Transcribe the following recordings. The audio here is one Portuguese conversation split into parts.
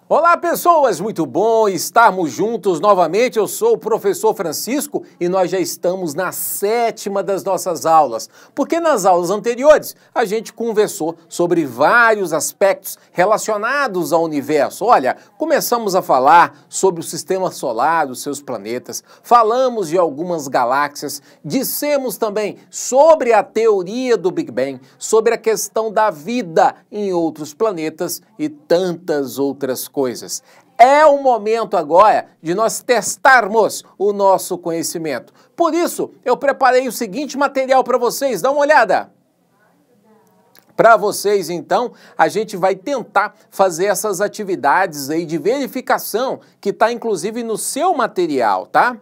Olá pessoas, muito bom estarmos juntos novamente. Eu sou o professor Francisco e nós já estamos na 7ª das nossas aulas, porque nas aulas anteriores a gente conversou sobre vários aspectos relacionados ao universo. Olha, começamos a falar sobre o sistema solar, os seus planetas, falamos de algumas galáxias, dissemos também sobre a teoria do Big Bang, sobre a questão da vida em outros planetas e tantas outras coisas. É o momento agora de nós testarmos o nosso conhecimento. Por isso, eu preparei o seguinte material para vocês, dá uma olhada. Para vocês, então, a gente vai tentar fazer essas atividades aí de verificação que está inclusive no seu material, tá?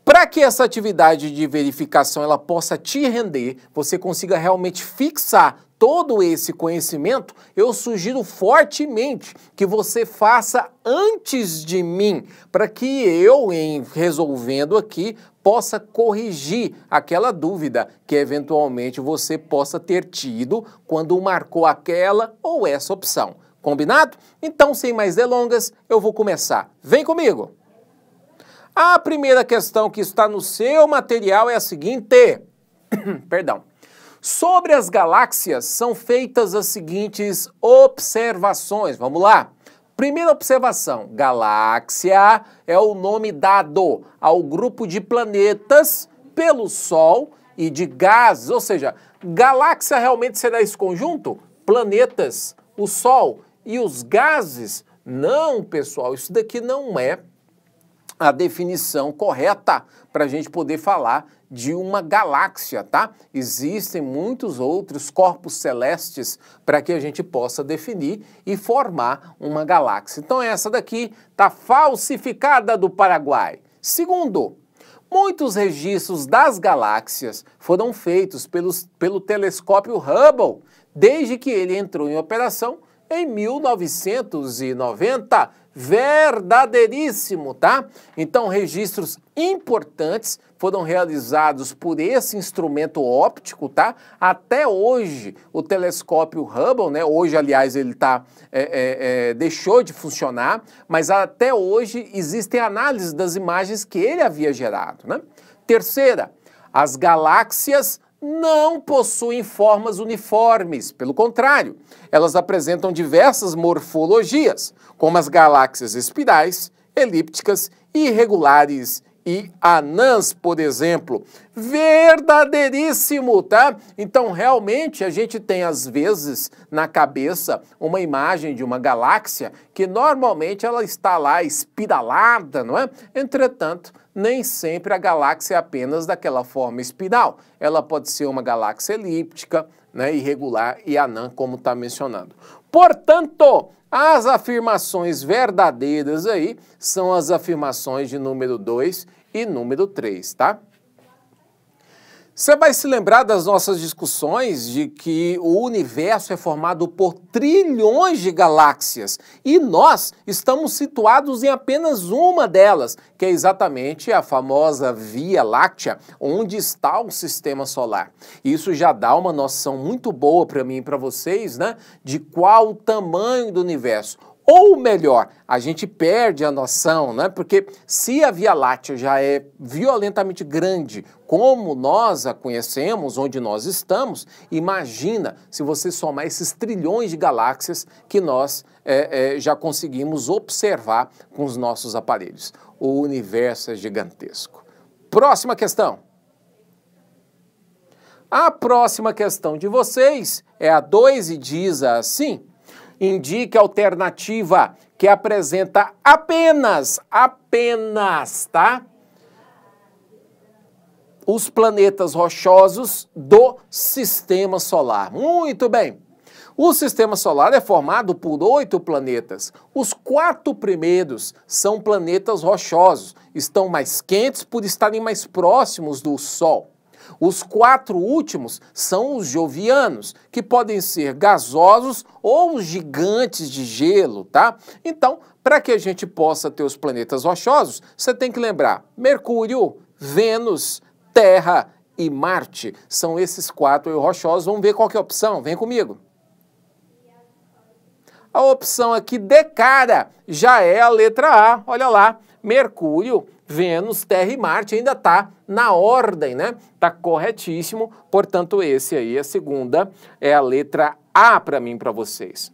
Para que essa atividade de verificação ela possa te render, você consiga realmente fixar todo esse conhecimento, eu sugiro fortemente que você faça antes de mim, para que eu, em resolvendo aqui, possa corrigir aquela dúvida que eventualmente você possa ter tido quando marcou aquela ou essa opção. Combinado? Então, sem mais delongas, eu vou começar. Vem comigo! A primeira questão que está no seu material é a seguinte, perdão. Sobre as galáxias são feitas as seguintes observações. Vamos lá. Primeira observação, galáxia é o nome dado ao grupo de planetas pelo Sol e de gases, ou seja, galáxia realmente será esse conjunto? Planetas, o Sol e os gases? Não, pessoal, isso daqui não é a definição correta para a gente poder falar de uma galáxia, tá? Existem muitos outros corpos celestes para que a gente possa definir e formar uma galáxia. Então essa daqui tá falsificada do Paraguai. Segundo, muitos registros das galáxias foram feitos pelo telescópio Hubble desde que ele entrou em operação em 1990, verdadeiríssimo, tá? Então, registros importantes foram realizados por esse instrumento óptico, tá? Até hoje, o telescópio Hubble, né? Hoje, aliás, ele deixou de funcionar, mas até hoje existem análises das imagens que ele havia gerado, né? Terceira, as galáxias não possuem formas uniformes, pelo contrário, elas apresentam diversas morfologias, como as galáxias espirais, elípticas, irregulares e anãs, por exemplo. Verdadeiríssimo, tá? Então, realmente, a gente tem, às vezes, na cabeça, uma imagem de uma galáxia que, normalmente, ela está lá espiralada, não é? Entretanto, nem sempre a galáxia é apenas daquela forma espiral. Ela pode ser uma galáxia elíptica, né, irregular e anã, como está mencionando. Portanto, as afirmações verdadeiras aí são as afirmações de número 2 e número 3, tá? Você vai se lembrar das nossas discussões de que o universo é formado por trilhões de galáxias e nós estamos situados em apenas uma delas, que é exatamente a famosa Via Láctea, onde está o Sistema Solar. Isso já dá uma noção muito boa para mim e para vocês, né, de qual o tamanho do universo. Ou melhor, a gente perde a noção, né? Porque se a Via Láctea já é violentamente grande, como nós a conhecemos, onde nós estamos, imagina se você somar esses trilhões de galáxias que nós já conseguimos observar com os nossos aparelhos. O universo é gigantesco. Próxima questão. A próxima questão de vocês é a 2 e diz assim: indique a alternativa que apresenta apenas, tá? Os planetas rochosos do Sistema Solar. Muito bem. O Sistema Solar é formado por 8 planetas. Os 4 primeiros são planetas rochosos. Estão mais quentes por estarem mais próximos do Sol. Os 4 últimos são os jovianos, que podem ser gasosos ou gigantes de gelo, tá? Então, para que a gente possa ter os planetas rochosos, você tem que lembrar Mercúrio, Vênus, Terra e Marte. São esses 4 rochosos. Vamos ver qual que é a opção. Vem comigo. A opção aqui de cara já é a letra A, olha lá, Mercúrio, Vênus, Terra e Marte ainda está na ordem, né? Tá corretíssimo, portanto esse aí, a segunda, é a letra A para mim, para vocês.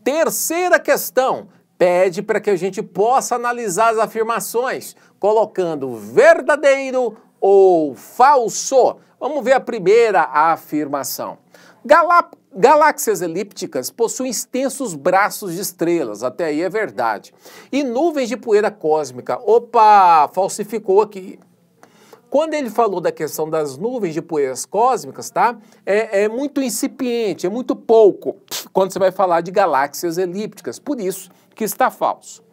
Terceira questão, pede para que a gente possa analisar as afirmações, colocando verdadeiro ou falso. Vamos ver a primeira afirmação. Galáxias elípticas possuem extensos braços de estrelas, até aí é verdade, e nuvens de poeira cósmica. Opa, falsificou aqui. Quando ele falou da questão das nuvens de poeiras cósmicas, tá? É muito incipiente, é muito pouco, quando você vai falar de galáxias elípticas, por isso que está falso.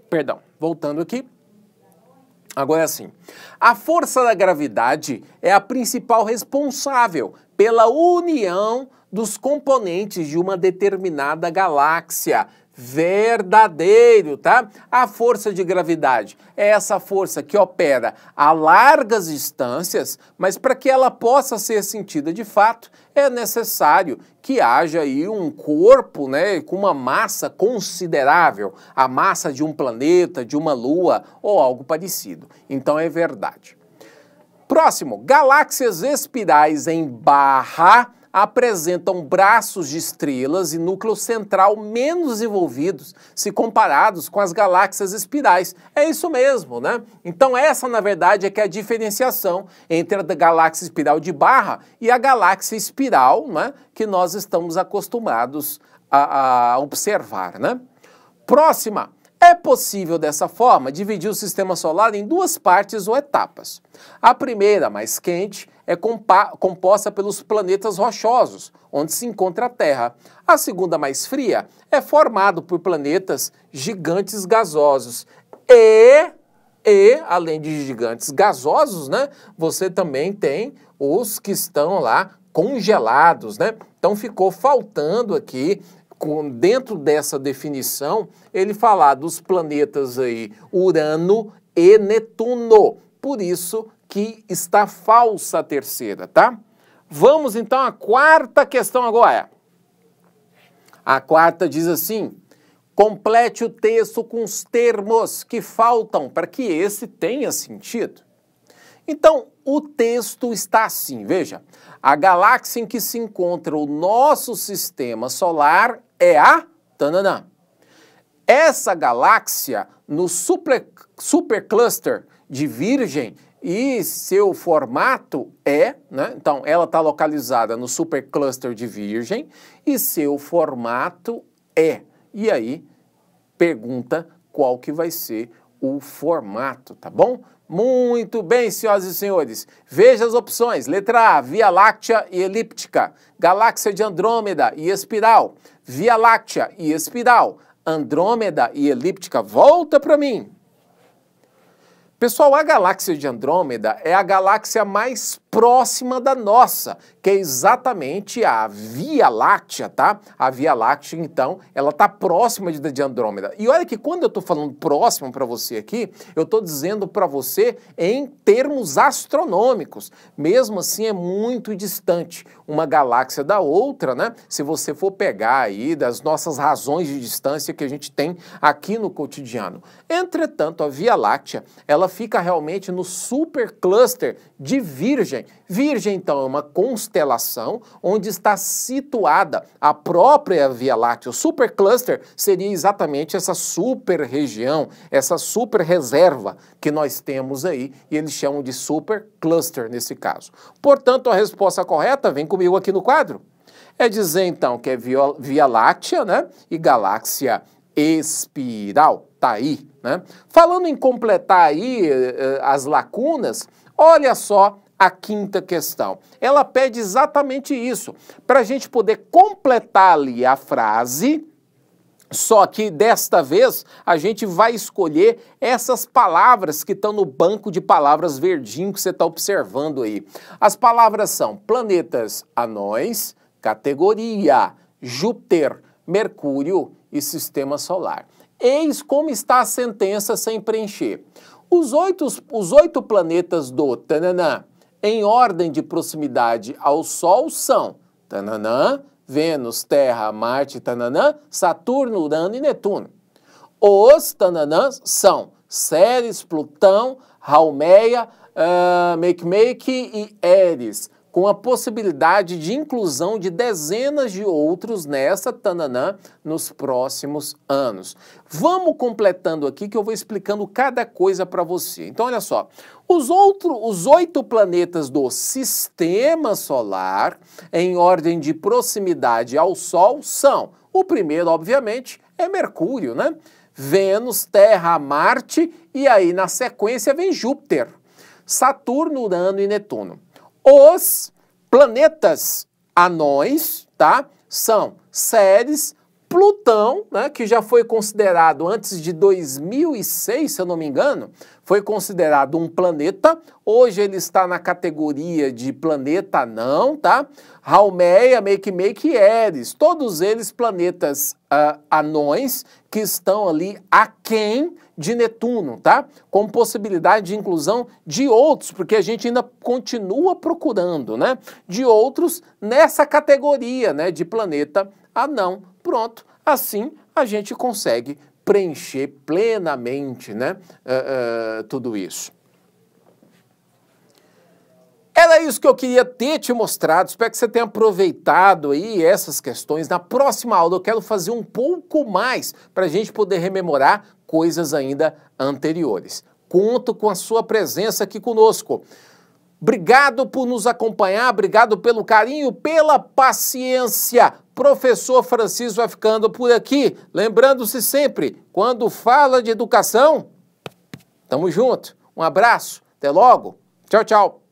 Perdão, voltando aqui. Agora é assim, a força da gravidade é a principal responsável pela união dos componentes de uma determinada galáxia. Verdadeiro, tá? A força de gravidade é essa força que opera a largas distâncias, mas para que ela possa ser sentida de fato, é necessário que haja aí um corpo, né, com uma massa considerável, a massa de um planeta, de uma lua ou algo parecido. Então é verdade. Próximo, galáxias espirais em barra apresentam braços de estrelas e núcleo central menos desenvolvidos se comparados com as galáxias espirais. É isso mesmo, né? Então essa, na verdade, é que é a diferenciação entre a galáxia espiral de barra e a galáxia espiral, né, que nós estamos acostumados a observar, né? Próxima. É possível, dessa forma, dividir o sistema solar em duas partes ou etapas. A primeira, mais quente, é composta pelos planetas rochosos, onde se encontra a Terra. A segunda, mais fria, é formado por planetas gigantes gasosos. E além de gigantes gasosos, né, você também tem os que estão lá congelados, né? Então ficou faltando aqui, dentro dessa definição, ele falar dos planetas aí Urano e Netuno. Por isso que está falsa a terceira, tá? Vamos então à quarta questão agora. A quarta diz assim: complete o texto com os termos que faltam para que esse tenha sentido. Então, o texto está assim, veja, a galáxia em que se encontra o nosso sistema solar é a tananã. Essa galáxia, no supercluster de Virgem, e seu formato é, né? Então, ela está localizada no supercluster de Virgem e seu formato é. E aí, pergunta qual que vai ser o formato, tá bom? Muito bem, senhoras e senhores. Veja as opções. Letra A, Via Láctea e elíptica. Galáxia de Andrômeda e espiral. Via Láctea e espiral. Andrômeda e elíptica. Volta para mim. Pessoal, a galáxia de Andrômeda é a galáxia mais próxima da nossa, que é exatamente a Via Láctea, tá? A Via Láctea, então, ela tá próxima de Andrômeda. E olha que quando eu tô falando próximo para você aqui, eu tô dizendo para você em termos astronômicos. Mesmo assim, é muito distante uma galáxia da outra, né? Se você for pegar aí das nossas razões de distância que a gente tem aqui no cotidiano. Entretanto, a Via Láctea, ela fica realmente no supercluster de Virgem. Virgem, então, é uma constelação onde está situada a própria Via Láctea. O supercluster seria exatamente essa super região, essa super reserva que nós temos aí, e eles chamam de supercluster nesse caso. Portanto, a resposta correta, vem comigo aqui no quadro, é dizer, então, que é Via Láctea, né, e galáxia espiral, tá aí, né? Falando em completar aí as lacunas, olha só a quinta questão. Ela pede exatamente isso, para a gente poder completar ali a frase, só que desta vez a gente vai escolher essas palavras que estão no banco de palavras verdinho que você está observando aí. As palavras são planetas anões, categoria, Júpiter, Mercúrio e Sistema Solar. Eis como está a sentença sem preencher. Os oito planetas do tananã, em ordem de proximidade ao Sol são tananã, Vênus, Terra, Marte, tananã, Saturno, Urano e Netuno. Os tananãs são Ceres, Plutão, Haumea, Makemake e Eris, com a possibilidade de inclusão de dezenas de outros nessa tananã nos próximos anos. Vamos completando aqui que eu vou explicando cada coisa para você. Então, olha só, os 8 planetas do Sistema Solar, em ordem de proximidade ao Sol, são, o primeiro, obviamente, é Mercúrio, né? Vênus, Terra, Marte, e aí na sequência vem Júpiter, Saturno, Urano e Netuno. Os planetas anões, tá? São Ceres, Plutão, né, que já foi considerado antes de 2006, se eu não me engano, foi considerado um planeta. Hoje ele está na categoria de planeta anão, tá? Haumea, Makemake e Eris, todos eles planetas anões que estão ali aquém de Netuno, tá? Com possibilidade de inclusão de outros, porque a gente ainda continua procurando, né? De outros nessa categoria, né? De planeta anão. Pronto, assim a gente consegue preencher plenamente, né? Tudo isso. Era isso que eu queria ter te mostrado, espero que você tenha aproveitado aí essas questões. Na próxima aula eu quero fazer um pouco mais para a gente poder rememorar coisas ainda anteriores. Conto com a sua presença aqui conosco. Obrigado por nos acompanhar, obrigado pelo carinho, pela paciência. Professor Francisco vai ficando por aqui. Lembrando-se sempre, quando fala de educação, tamo junto. Um abraço, até logo. Tchau, tchau.